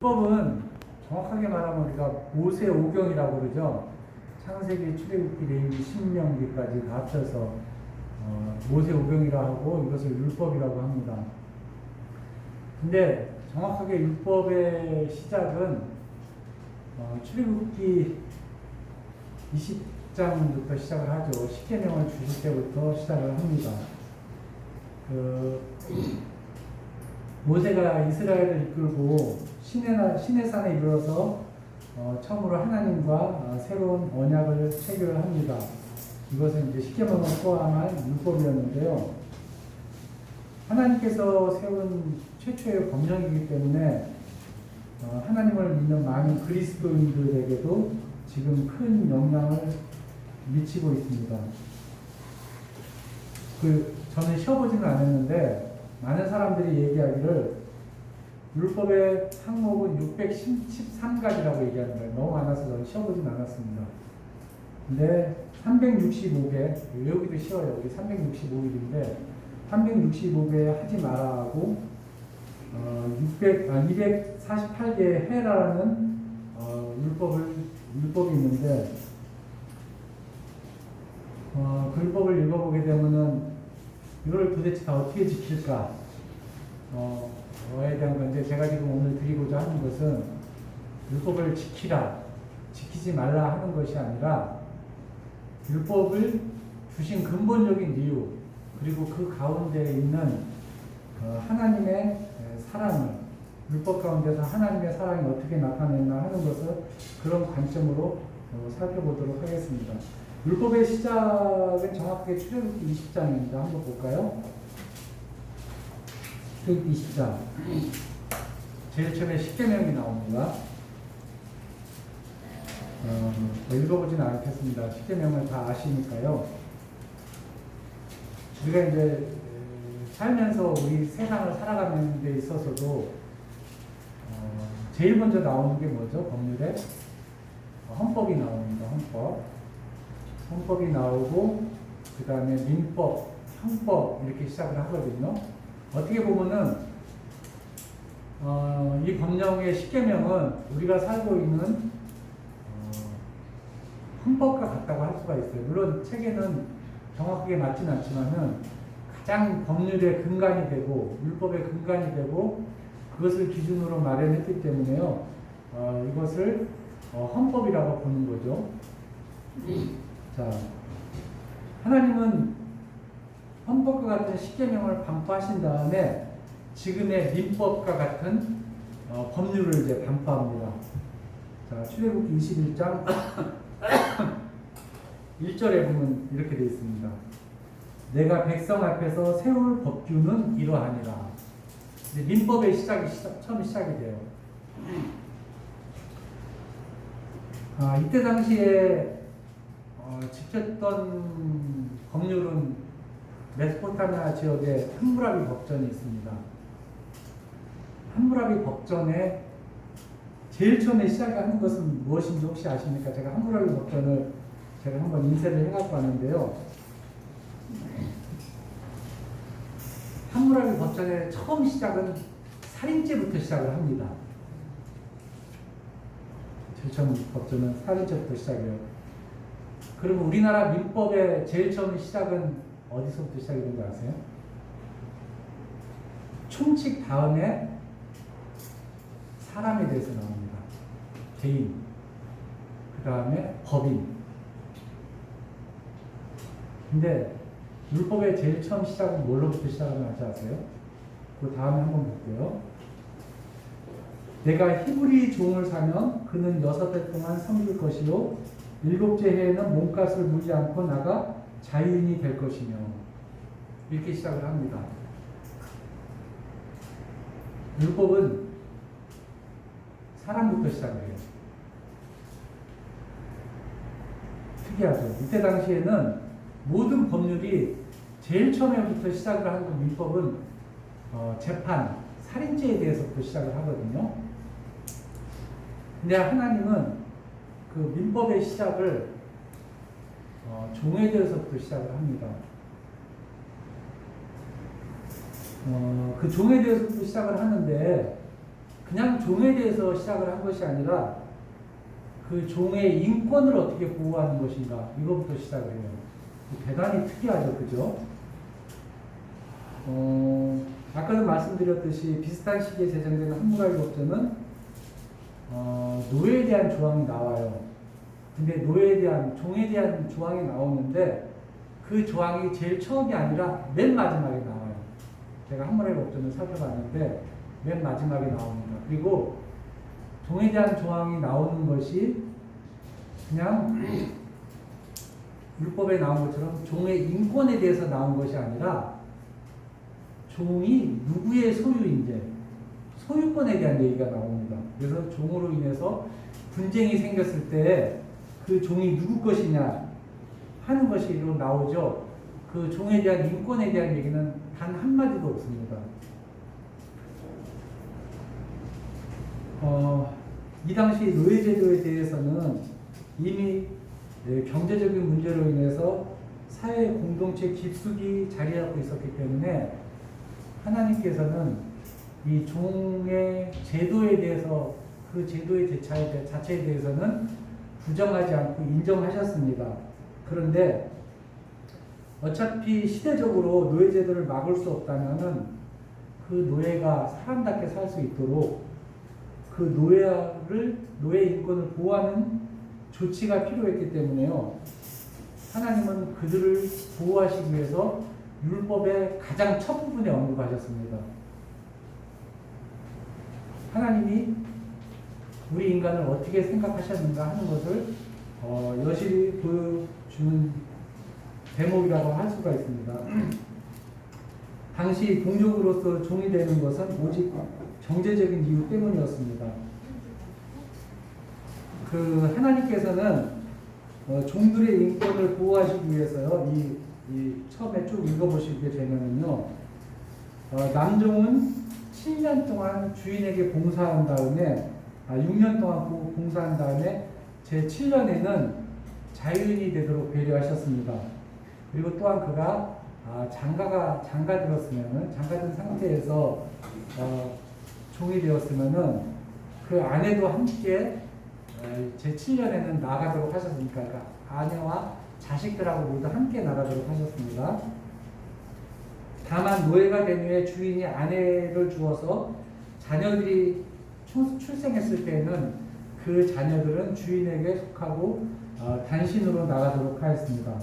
율법은 정확하게 말하면 우리가 모세오경이라고 그러죠. 창세기, 출애굽기, 레위기, 신명기까지 다 합쳐서 모세오경이라 하고 이것을 율법이라고 합니다. 근데 정확하게 율법의 시작은 출애굽기 20장부터 시작을 하죠. 십계명을 주실 때부터 시작을 합니다. 모세가 이스라엘을 이끌고 시내산에 이르러서 처음으로 하나님과 새로운 언약을 체결합니다. 이것은 이제 십계명을 포함한 율법이었는데요. 하나님께서 세운 최초의 법령이기 때문에 하나님을 믿는 많은 그리스도인들에게도 지금 큰 영향을 미치고 있습니다. 저는 쉬어보지는 않았는데 많은 사람들이 얘기하기를 율법의 항목은 613가지라고 얘기하는 거예요. 너무 많아서 저는 쉬어보진 않았습니다. 근데 365개, 외우기도 쉬워요. 우리 365일인데 365개 하지 마라 하고 248개의 해라는 율법이 있는데 그 율법을 읽어보게 되면은 이걸 도대체 다 어떻게 지킬까? 에 대한 건데 제가 지금 오늘 드리고자 하는 것은 율법을 지키라, 지키지 말라 하는 것이 아니라 율법을 주신 근본적인 이유 그리고 그 가운데 있는 하나님의 사랑을 율법 가운데서 하나님의 사랑이 어떻게 나타냈나 하는 것을 그런 관점으로 살펴보도록 하겠습니다. 율법의 시작은 정확하게 출애굽기 20장입니다. 한번 볼까요? 출애굽기 20장. 제일 처음에 십계명이 나옵니다. 읽어보지는 않겠습니다. 십계명을 다 아시니까요. 우리가 이제 살면서 우리 세상을 살아가는 데 있어서도 제일 먼저 나오는 게 뭐죠? 법률에 헌법이 나옵니다. 헌법이 나오고 그 다음에 민법, 형법 이렇게 시작을 하거든요. 어떻게 보면은 이 법령의 십계명은 우리가 살고 있는 헌법과 같다고 할 수가 있어요. 물론 책에는 정확하게 맞지는 않지만은 가장 법률의 근간이 되고 율법의 근간이 되고 그것을 기준으로 마련했기 때문에요. 이것을 헌법이라고 보는 거죠. 자, 하나님은 헌법과 같은 십계명을 반포하신 다음에 지금의 민법과 같은 법률을 이제 반포합니다. 자, 출애굽기 21장 1절에 보면 이렇게 되어 있습니다. 내가 백성 앞에서 세울 법규는 이러하니라. 이제 민법의 처음 시작이 돼요. 이때 당시에 지켰던 법률은 메소포타미아 지역에 함무라비 법전이 있습니다. 함무라비 법전에 제일 처음에 시작하는 것은 무엇인지 혹시 아십니까? 제가 함무라비 법전을 제가 한번 인쇄를 해갖고 왔는데요. 함무라비 법전의 처음 시작은 살인죄부터 시작을 합니다. 제일 처음 법전은 살인죄부터 시작해요. 그러면 우리나라 민법의 제일 처음 시작은 어디서부터 시작이 된 거 아세요? 총칙 다음에 사람에 대해서 나옵니다. 개인, 그 다음에 법인. 근데 율법의 제일 처음 시작은 뭘로부터 시작하는지 아세요? 그 다음에 한번 볼게요. 내가 히브리 종을 사면 그는 6달 동안 섬길 것이요 7째 해에는 몸값을 물지 않고 나가 자유인이 될 것이며 이렇게 시작을 합니다. 율법은 사람부터 시작해요. 특이하죠. 이때 당시에는 모든 법률이 제일 처음에부터 시작을 하는 민법은 재판, 살인죄에 대해서부터 시작을 하거든요. 근데 하나님은 그 민법의 시작을 종에 대해서부터 시작을 합니다. 그 종에 대해서부터 시작을 하는데 그냥 종에 대해서 시작을 한 것이 아니라 그 종의 인권을 어떻게 보호하는 것인가, 이거부터 시작을 해요. 대단히 특이하죠, 그죠? 아까도 말씀드렸듯이 비슷한 시기에 제정된 한국관리법제는 노예에 대한 조항이 나와요. 근데 노예에 대한, 종에 대한 조항이 나오는데 그 조항이 제일 처음이 아니라 맨 마지막에 나와요. 제가 한국관리법제는 살펴봤는데 맨 마지막에 나옵니다. 그리고 종에 대한 조항이 나오는 것이 그냥 율법에 나온 것처럼 종의 인권에 대해서 나온 것이 아니라 종이 누구의 소유인지, 소유권에 대한 얘기가 나옵니다. 그래서 종으로 인해서 분쟁이 생겼을 때 그 종이 누구 것이냐 하는 것이 나오죠. 그 종에 대한 인권에 대한 얘기는 단 한마디도 없습니다. 이 당시 노예제도에 대해서는 이미 경제적인 문제로 인해서 사회 공동체 깊숙이 자리 잡고 있었기 때문에 하나님께서는 이 종의 제도에 대해서, 그 제도의 자체에 대해서는 부정하지 않고 인정하셨습니다. 그런데 어차피 시대적으로 노예제도를 막을 수 없다면은 그 노예가 사람답게 살 수 있도록 그 노예 인권을 보호하는 조치가 필요했기 때문에요. 하나님은 그들을 보호하시기 위해서 율법의 가장 첫 부분에 언급하셨습니다. 하나님이 우리 인간을 어떻게 생각하셨는가 하는 것을 여실히 보여주는 대목이라고 할 수가 있습니다. 당시 동족으로서 종이 되는 것은 오직 경제적인 이유 때문이었습니다. 그 하나님께서는 종들의 인권을 보호하시기 위해서요, 이 처음에 쭉 읽어보시게 되면은요, 남종은 7년 동안 주인에게 봉사한 다음에 6년 동안 봉사한 다음에 제 7년에는 자유인이 되도록 배려하셨습니다. 그리고 또한 그가 장가들었으면은, 장가든 상태에서 종이 되었으면은 그 아내도 함께 제 7년에는 나가도록 하셨으니까, 그러니까 아내와 자식들하고 모두 함께 나가도록 하셨습니다. 다만 노예가 된 후에 주인이 아내를 주어서 자녀들이 출생했을 때는 그 자녀들은 주인에게 속하고 단신으로 나가도록 하였습니다.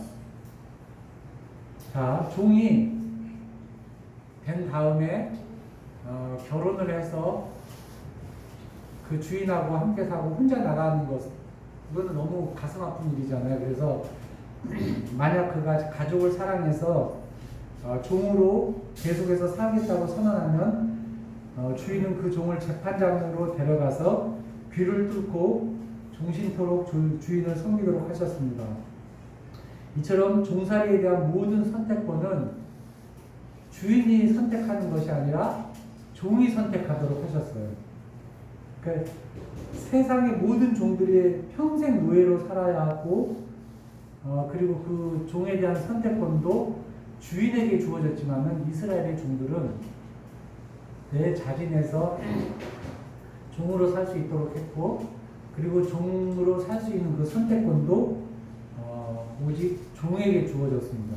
자, 종이 된 다음에 결혼을 해서 그 주인하고 함께 사고 혼자 나가는 것, 이거는 너무 가슴 아픈 일이잖아요. 그래서 만약 그가 가족을 사랑해서 종으로 계속해서 살겠다고 선언하면 주인은 그 종을 재판장으로 데려가서 귀를 뚫고 종신토록 주인을 섬기도록 하셨습니다. 이처럼 종살이에 대한 모든 선택권은 주인이 선택하는 것이 아니라 종이 선택하도록 하셨어요. 그러니까 세상의 모든 종들이 평생 노예로 살아야 하고, 그리고 그 종에 대한 선택권도 주인에게 주어졌지만은 이스라엘의 종들은 내 자진해서 종으로 살 수 있도록 했고, 그리고 종으로 살 수 있는 그 선택권도 오직 종에게 주어졌습니다.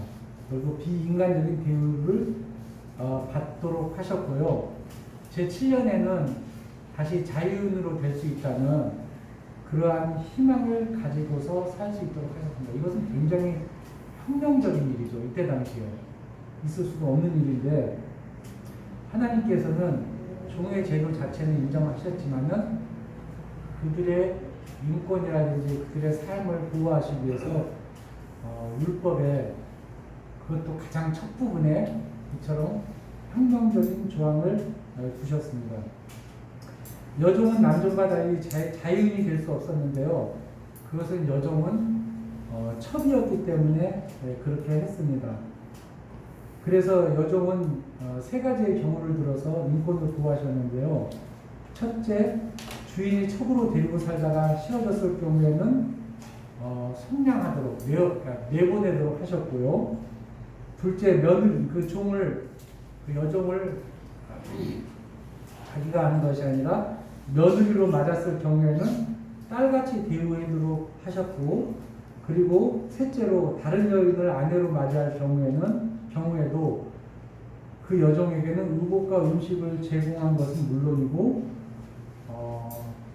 그리고 비인간적인 대우를 받도록 하셨고요. 제 7년에는 다시 자유인으로 될 수 있다는 그러한 희망을 가지고서 살 수 있도록 하셨습니다. 이것은 굉장히 혁명적인 일이죠. 이때 당시에 있을 수가 없는 일인데, 하나님께서는 종의 제도 자체는 인정하셨지만은 그들의 인권이라든지 그들의 삶을 보호하시기 위해서 율법에, 그것도 가장 첫 부분에 이처럼 혁명적인 조항을 두셨습니다. 여종은 남종과 달리 자유인이 될 수 없었는데요. 그것은 여종은 첩이었기 때문에 그렇게 했습니다. 그래서 여종은 세 가지의 경우를 들어서 인권을 보호하셨는데요. 첫째, 주인이 첩으로 데리고 살다가 싫어졌을 경우에는 속량하도록, 내보내도록 하셨고요. 둘째, 그 종을, 그 여종을 자기가 하는 것이 아니라 며느리로 맞았을 경우에는 딸같이 대우하도록 하셨고, 그리고 셋째로 다른 여인을 아내로 맞이할 경우에도 그 여종에게는 의복과 음식을 제공한 것은 물론이고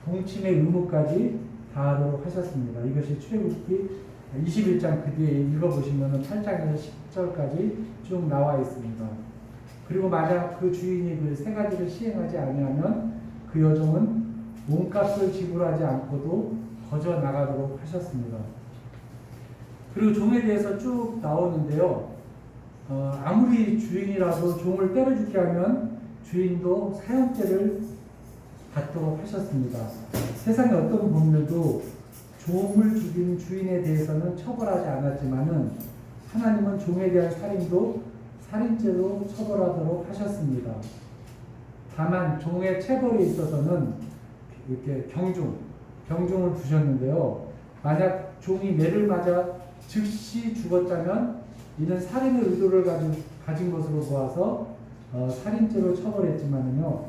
동침의 의무까지 다하도록 하셨습니다. 이것이 출애굽기 21장 그 뒤에 읽어보시면 8장에서 10절까지 쭉 나와 있습니다. 그리고 만약 그 주인이 그 세 가지를 시행하지 아니하면 그 여종은 몸값을 지불하지 않고도 거저 나가도록 하셨습니다. 그리고 종에 대해서 쭉 나오는데요. 아무리 주인이라도 종을 때려 죽게 하면 주인도 사형죄를 받도록 하셨습니다. 세상의 어떤 법률도 종을 죽인 주인에 대해서는 처벌하지 않았지만은 하나님은 종에 대한 살인도 살인죄로 처벌하도록 하셨습니다. 다만 종의 체벌에 있어서는 이렇게 경중을 두셨는데요. 만약 종이 매를 맞아 즉시 죽었다면 이는 살인의 의도를 가진 것으로 보아서 살인죄로 처벌했지만은요,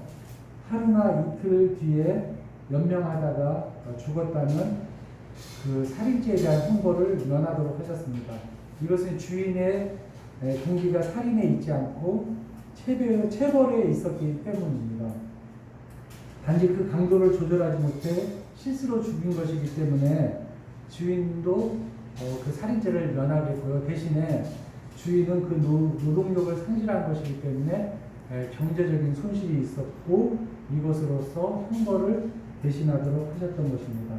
하루나 이틀 뒤에 연명하다가 죽었다면 그 살인죄에 대한 형벌을 면하도록 하셨습니다. 이것은 주인의 동기가 살인에 있지 않고 체벌에 있었기 때문입니다. 단지 그 강도를 조절하지 못해 실수로 죽인 것이기 때문에 주인도 그 살인죄를 면하겠고요. 대신에 주인은 그 노동력을 상실한 것이기 때문에 경제적인 손실이 있었고 이것으로서 형벌을 대신하도록 하셨던 것입니다.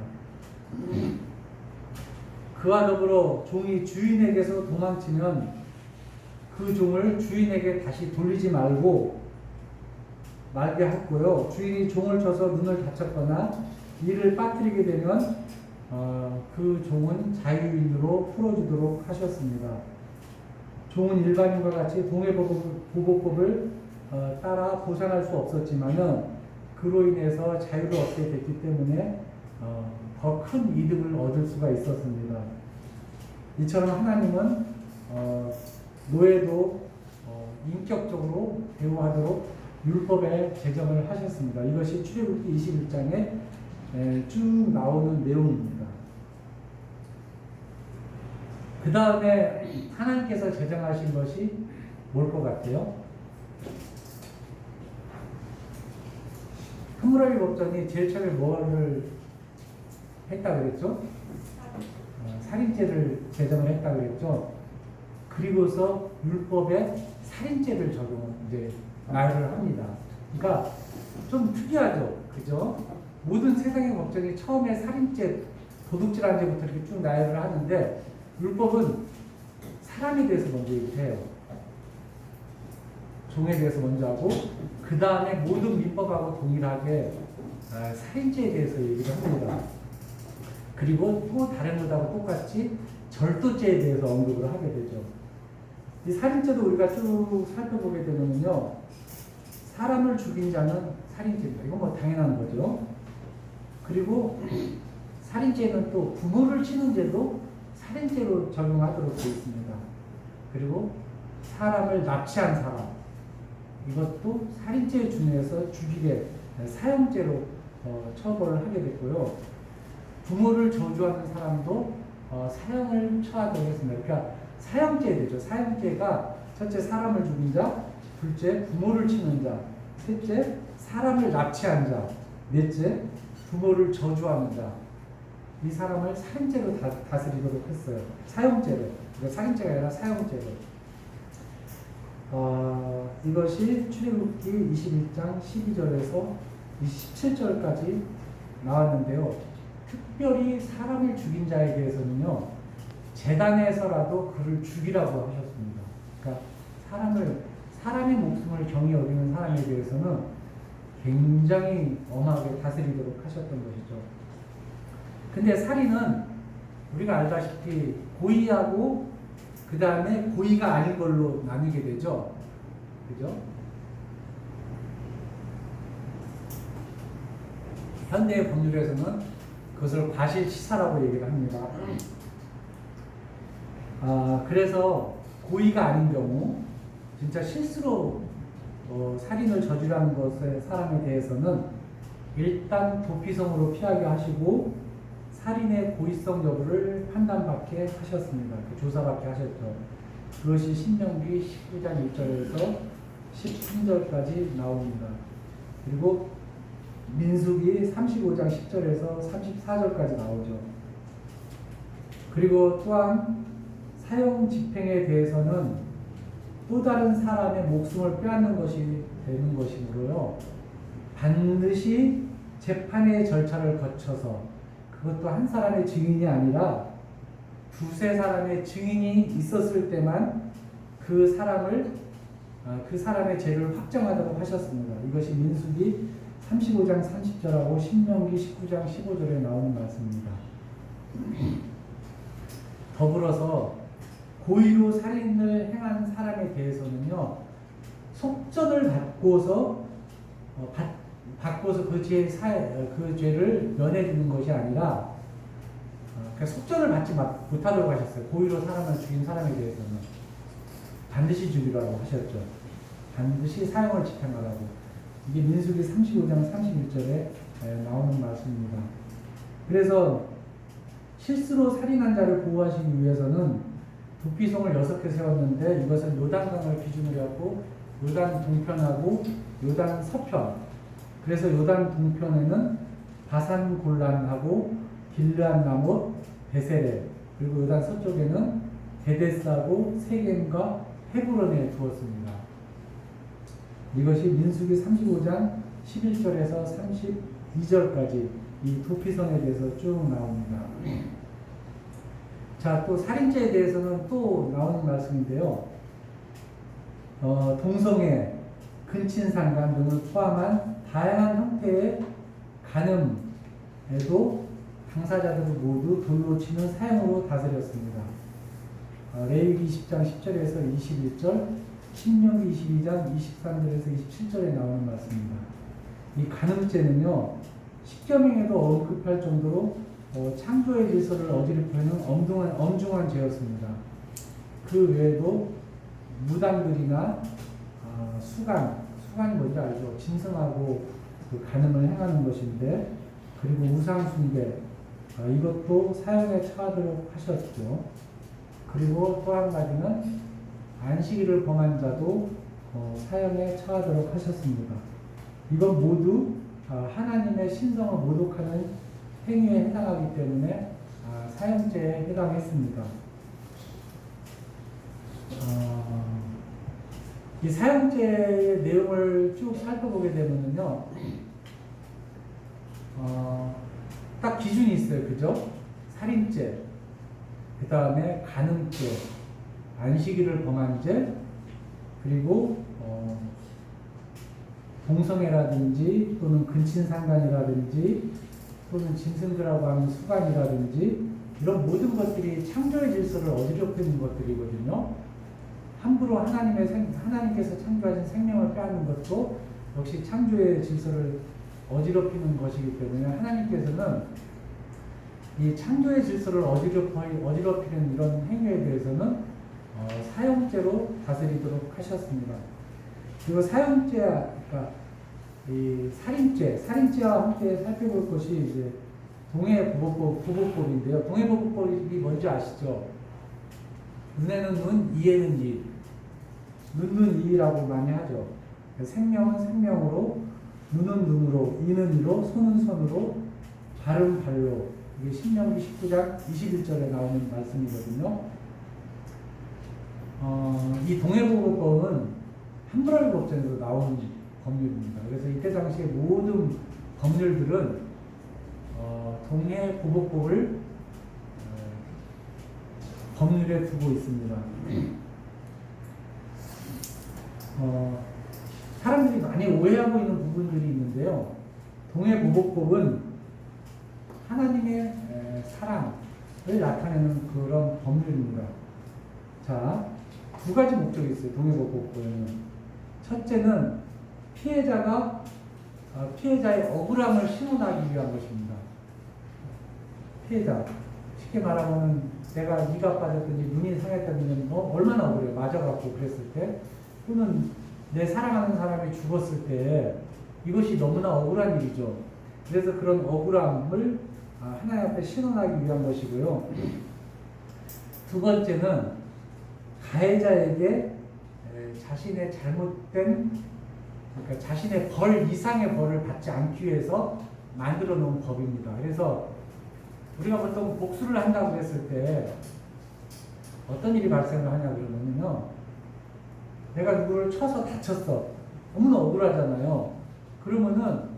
그와 더불어 종이 주인에게서 도망치면 그 종을 주인에게 다시 돌리지 말게 했고요. 주인이 종을 쳐서 눈을 다쳤거나 이를 빠뜨리게 되면 그 종은 자유인으로 풀어주도록 하셨습니다. 종은 일반인과 같이 동해보복법을 따라 보상할 수 없었지만은 그로 인해서 자유를 얻게 됐기 때문에 더 큰 이득을 얻을 수가 있었습니다. 이처럼 하나님은 노예도 인격적으로 대우하도록 율법에 제정을 하셨습니다. 이것이 출애굽기 21장에 쭉 나오는 내용입니다. 그 다음에 하나님께서 제정하신 것이 뭘 것 같아요? 하므라비 법전이 제일 처음에 뭐를 했다 그랬죠? 살인죄를 제정을 했다 그랬죠? 그리고서 율법에 살인죄를 적용을 이제 나열을 합니다. 그러니까 좀 특이하죠, 그죠? 모든 세상의 법정이 처음에 살인죄, 도둑질한 죄부터 이렇게 쭉 나열을 하는데 율법은 사람에 대해서 먼저 얘기해요. 종에 대해서 먼저 하고 그 다음에 모든 민법하고 동일하게 살인죄에 대해서 얘기를 합니다. 그리고 또 다른 것하고 똑같이 절도죄에 대해서 언급을 하게 되죠. 이 살인죄도 우리가 쭉 살펴보게 되면요, 사람을 죽인 자는 살인죄입니다. 이건 뭐 당연한 거죠. 그리고 살인죄는 또 부모를 치는 죄도 살인죄로 적용하도록 되어 있습니다. 그리고 사람을 납치한 사람, 이것도 살인죄에 준해서 죽이게 사형죄로 처벌을 하게 됐고요. 부모를 저주하는 사람도 사형을 처하도록 했습니다. 그러니까 사형죄 되죠. 사형죄가 첫째 사람을 죽인 자, 둘째 부모를 치는 자, 셋째 사람을 납치한 자, 넷째 부모를 저주하는 자. 이 사람을 살인죄로 다스리도록 했어요. 사형죄로. 그러니까 살인죄가 아니라 사형죄로. 이것이 출애굽기 21장 12절에서 27절까지 나왔는데요. 특별히 사람을 죽인 자에 대해서는요, 제단에서라도 그를 죽이라고 하셨습니다. 그러니까 사람의 목숨을 경히 여기는 사람에 대해서는 굉장히 엄하게 다스리도록 하셨던 것이죠. 근데 살인은 우리가 알다시피 고의하고 그 다음에 고의가 아닌 걸로 나뉘게 되죠. 그죠? 현대의 법률에서는 그것을 과실치사라고 얘기를 합니다. 그래서 고의가 아닌 경우, 진짜 실수로 살인을 저지르는 것의 사람에 대해서는 일단 도피성으로 피하게 하시고 살인의 고의성 여부를 판단받게 하셨습니다. 그 조사받게 하셨죠. 그것이 신명기 19장 1절에서 13절까지 나옵니다. 그리고 민수기 35장 10절에서 34절까지 나오죠. 그리고 또한 사형 집행에 대해서는 또 다른 사람의 목숨을 빼앗는 것이 되는 것이므로요. 반드시 재판의 절차를 거쳐서 그것도 한 사람의 증인이 아니라 두세 사람의 증인이 있었을 때만 그 사람의 죄를 확정하도록 하셨습니다. 이것이 민수기 35장 30절하고 신명기 19장 15절에 나오는 말씀입니다. 더불어서 고의로 살인을 행한 사람에 대해서는요, 속전을 받고서 그 죄를 면해주는 것이 아니라 속전을 받지 못하도록 하셨어요. 고의로 사람을 죽인 사람에 대해서는 반드시 죽이라고 하셨죠. 반드시 사형을 집행하라고. 이게 민수기 35장 31절에 나오는 말씀입니다. 그래서 실수로 살인한 자를 보호하시기 위해서는 도피성을 6개 세웠는데 이것은 요단강을 기준으로 했고 요단 동편하고 요단 서편, 그래서 요단 동편에는 바산 골란하고 길르앗 나못, 베세레, 그리고 요단 서쪽에는 데데스하고 세겜과 헤브론에 두었습니다. 이것이 민수기 35장 11절에서 32절까지 이 도피성에 대해서 쭉 나옵니다. 자, 또 살인죄에 대해서는 또 나오는 말씀인데요. 동성애, 근친상간 등을 포함한 다양한 형태의 간음에도 당사자들을 모두 돌로 치는 사형으로 다스렸습니다. 레위기 20장 10절에서 21절, 신명기 22장 23절에서 27절에 나오는 말씀입니다. 이 간음죄는요, 십계명에도 언급할 정도로 창조의 질서를 어지럽히는 엄중한 죄였습니다. 그 외에도 무당들이나 수간이 뭔지 알죠? 짐승하고 그 간음을 행하는 것인데, 그리고 우상숭배, 이것도 사형에 처하도록 하셨죠. 그리고 또 한 가지는 안식일을 범한 자도 사형에 처하도록 하셨습니다. 이건 모두 하나님의 신성을 모독하는 행위에 해당하기 때문에 사형죄에 해당했습니다. 이 사형죄의 내용을 쭉 살펴보게 되면요, 딱 기준이 있어요. 그죠? 살인죄, 그 다음에 간음죄, 안식일을 범한 죄, 그리고 동성애라든지 또는 근친상간이라든지 또는 짐승들하고 하는 수간이라든지 이런 모든 것들이 창조의 질서를 어지럽히는 것들이거든요. 함부로 하나님께서 창조하신 생명을 빼앗는 것도 역시 창조의 질서를 어지럽히는 것이기 때문에 하나님께서는 이 창조의 질서를 어지럽히는 이런 행위에 대해서는 사형죄로 다스리도록 하셨습니다. 그리고 사형죄, 그러니까 이 살인죄와 함께 살펴볼 것이 이제 동해보복법인데요. 동해보복법이 뭔지 아시죠? 눈에는 눈, 이에는 이. 눈은 이라고 많이 하죠. 생명은 생명으로, 눈은 눈으로, 이는 이로, 손은 손으로, 발은 발로. 이게 신명기 19장 21절에 나오는 말씀이거든요. 이 동해보복법은 함부라비 법전에서 나온 법률입니다. 그래서 이때 당시에 모든 법률들은 동해보복법을 법률에 두고 있습니다. 사람들이 많이 오해하고 있는 부분들이 있는데요. 동해보복법은 하나님의 사랑을 나타내는 그런 법률입니다. 자, 두 가지 목적이 있어요. 동해보복법에는. 첫째는 피해자의 억울함을 신원하기 위한 것입니다. 피해자, 쉽게 말하면 내가 이가 빠졌든지 눈이 상했다든지 얼마나 억울해요. 맞아갖고 그랬을 때, 또는 내 사랑하는 사람이 죽었을 때 이것이 너무나 억울한 일이죠. 그래서 그런 억울함을 하나님 앞에 신원하기 위한 것이고요. 두 번째는 가해자에게 자신의 잘못된, 그러니까 자신의 벌 이상의 벌을 받지 않기 위해서 만들어 놓은 법입니다. 그래서 우리가 보통 복수를 한다고 했을 때 어떤 일이 발생을 하냐 그러면요, 내가 누구를 쳐서 다쳤어. 너무나 억울하잖아요. 그러면은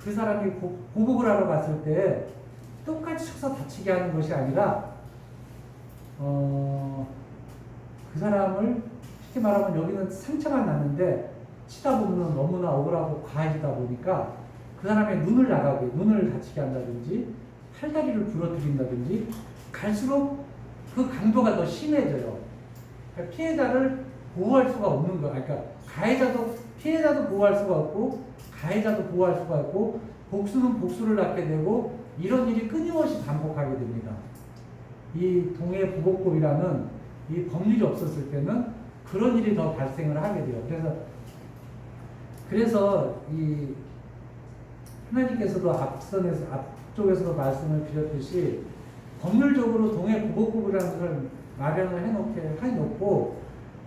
그 사람이 보복을 하러 갔을 때 똑같이 쳐서 다치게 하는 것이 아니라 그 사람을 쉽게 말하면 여기는 상처가 났는데 치다 보면 너무나 억울하고 과해지다 보니까 그 사람의 눈을 다치게 한다든지 팔다리를 부러뜨린다든지 갈수록 그 강도가 더 심해져요. 그러니까 피해자를 보호할 수가 없는 거야. 그러니까 피해자도 보호할 수가 없고 가해자도 보호할 수가 없고 복수는 복수를 낳게 되고 이런 일이 끊임없이 반복하게 됩니다. 이 동해보복법이라는 이 법률이 없었을 때는 그런 일이 더 발생을 하게 돼요. 그래서 이 하나님께서도 앞쪽에서도 말씀을 드렸듯이 법률적으로 동해보복법이라는 것을 마련을 해놓고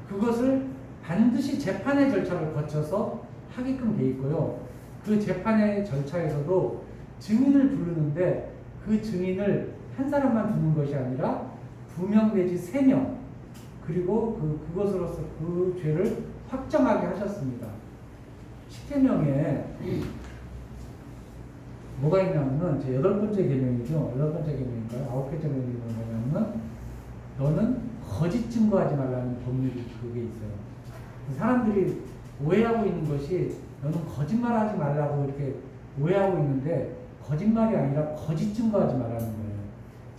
그것을 반드시 재판의 절차를 거쳐서 하게끔 돼 있고요. 그 재판의 절차에서도 증인을 부르는데 그 증인을 한 사람만 두는 것이 아니라 2명 내지 3명, 그리고 그것으로서 그 죄를 확정하게 하셨습니다. 십계명에 뭐가 있냐면은 제 8번째 계명이죠. 8번째 계명인가요? 9번째 계명이 뭐냐면은 너는 거짓 증거하지 말라는 법률이 그게 있어요. 사람들이 오해하고 있는 것이 너는 거짓말하지 말라고 이렇게 오해하고 있는데 거짓말이 아니라 거짓 증거하지 말라는 거예요.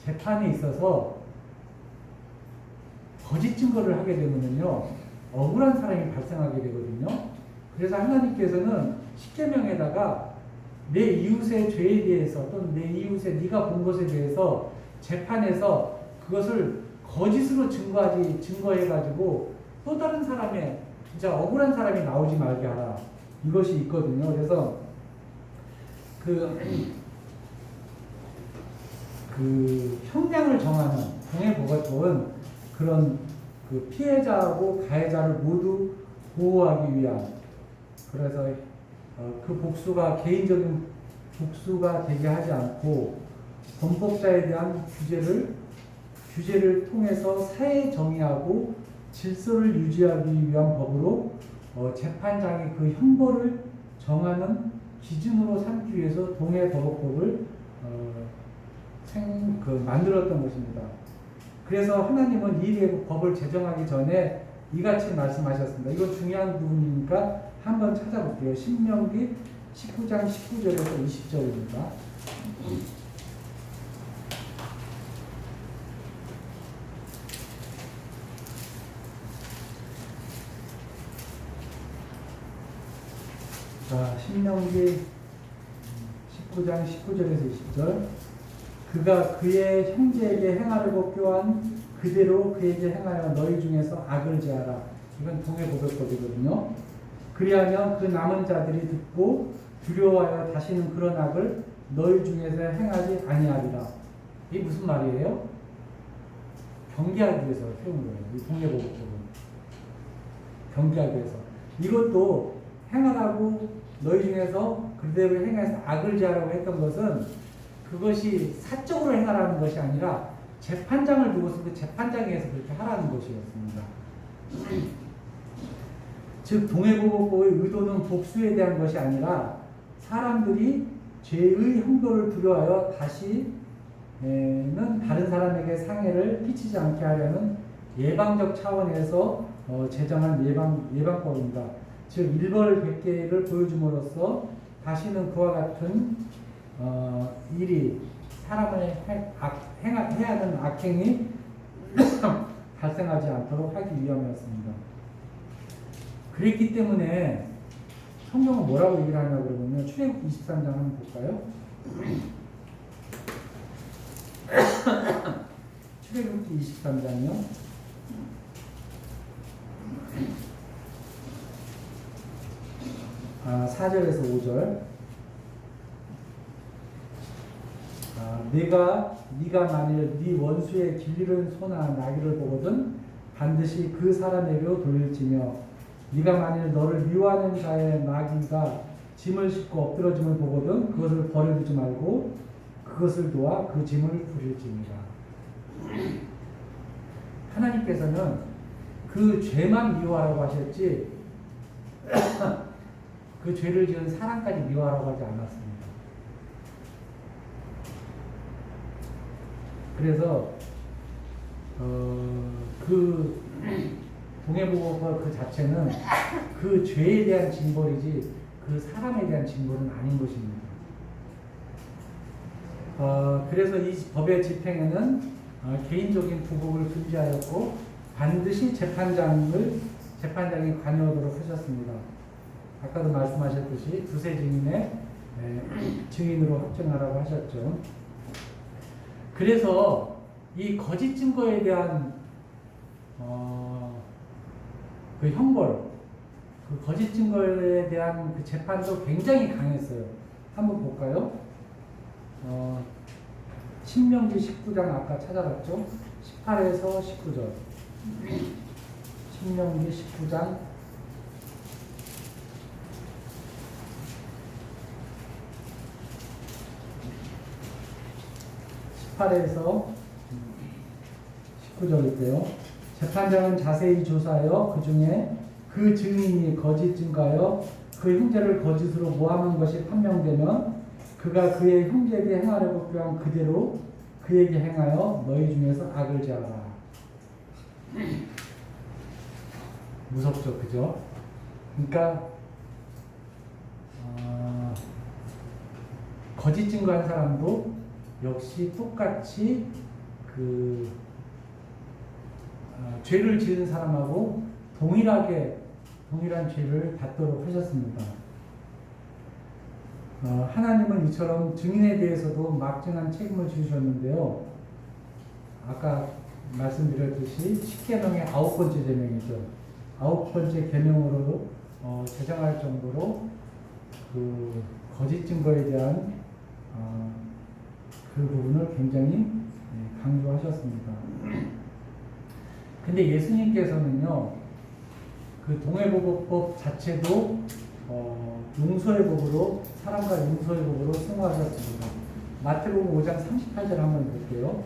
재판에 있어서 거짓 증거를 하게 되면요 억울한 사람이 발생하게 되거든요. 그래서 하나님께서는 십계명에다가 내 이웃의 죄에 대해서 또는 내 이웃의 네가 본 것에 대해서 재판에서 그것을 거짓으로 증거해가지고 또 다른 사람의 진짜 억울한 사람이 나오지 말게 하라, 이것이 있거든요. 그래서 그 형량을 정하는 동해보복법은 그런 그 피해자하고 가해자를 모두 보호하기 위한, 그래서 그 복수가 개인적인 복수가 되게 하지 않고 범법자에 대한 규제를 통해서 사회 정의하고 질서를 유지하기 위한 법으로 재판장이 그 형벌을 정하는 기준으로 삼기 위해서 동해보복법을 만들었던 것입니다. 그래서 하나님은 이 법을 제정하기 전에 이같이 말씀하셨습니다. 이건 중요한 부분이니까 한번 찾아볼게요. 신명기 19장 19절에서 20절입니다. 자, 신명기 19장 19절에서 20절. 그가 그의 형제에게 행하려고 꾀한 그대로 그에게 행하여 너희 중에서 악을 제하라. 이건 동해보복법이거든요. 그리하면 그 남은 자들이 듣고 두려워하여 다시는 그런 악을 너희 중에서 행하지 아니하리라. 이게 무슨 말이에요? 경계하기 위해서 세운 거예요. 이 동해보복법은 경계하기 위해서. 이것도 행하라고 너희 중에서 그대로 행해서 악을 제하라고 했던 것은 그것이 사적으로 행하라는 것이 아니라 재판장을 두고서 그 재판장에서 그렇게 하라는 것이었습니다. 즉 동해보복법의 의도는 복수에 대한 것이 아니라 사람들이 죄의 형벌을 두려워하여 다시는 다른 사람에게 상해를 끼치지 않게 하려는 예방적 차원에서 제정한 예방법입니다. 즉 일벌백계를 보여줌으로써 다시는 그와 같은 일이 사람을 해야 하는 악행이 발생하지 않도록 하기 위함이었습니다. 그랬기 때문에 성경은 뭐라고 얘기를 하냐고 그러면요. 출애굽기 23장 한번 볼까요? 출애굽기 23장이요. 4절에서 5절. 네가 만일 네 원수의 길잃은 소나 나귀를 보거든 반드시 그 사람에게로 돌릴지며 네가 만일 너를 미워하는 자의 나귀가 짐을 싣고 엎드러짐을 보거든 그것을 버려두지 말고 그것을 도와 그 짐을 부릴지니라. 하나님께서는 그 죄만 미워하라고 하셨지 그 죄를 지은 사람까지 미워하라고 하지 않았습니다. 그래서 그 동해보고서 그 자체는 그 죄에 대한 징벌이지 그 사람에 대한 징벌은 아닌 것입니다. 그래서 이 법의 집행에는 개인적인 부복을 금지하였고 반드시 재판장이 관여하도록 하셨습니다. 아까도 말씀하셨듯이 두세 증인의 증인으로 확정하라고 하셨죠. 그래서 이 거짓 증거에 대한 그 형벌, 그 거짓 증거에 대한 그 재판도 굉장히 강했어요. 한번 볼까요? 신명기 19장 아까 찾아봤죠? 18에서 19절. 신명기 19장 18에서 19절인데요. 재판장은 자세히 조사하여 그 중에 그 증인이 거짓 증거하여 그 형제를 거짓으로 모함한 것이 판명되면 그가 그의 형제에게 행하려고 표한 그대로 그에게 행하여 너희 중에서 악을 제하라. 무섭죠, 그죠? 그러니까 거짓 증거한 사람도 역시 똑같이 죄를 지은 사람하고 동일한 죄를 받도록 하셨습니다. 하나님은 이처럼 증인에 대해서도 막중한 책임을 지으셨는데요. 아까 말씀드렸듯이 10계명의 9번째 계명이죠. 9번째 계명으로 제정할 정도로 그 거짓 증거에 대한 그 부분을 굉장히 강조하셨습니다. 근데 예수님께서는요, 그 동해보고법 자체도 용서의 법으로, 사람과 용서의 법으로 승화하셨습니다. 마태복음 5장 38절 한번 볼게요.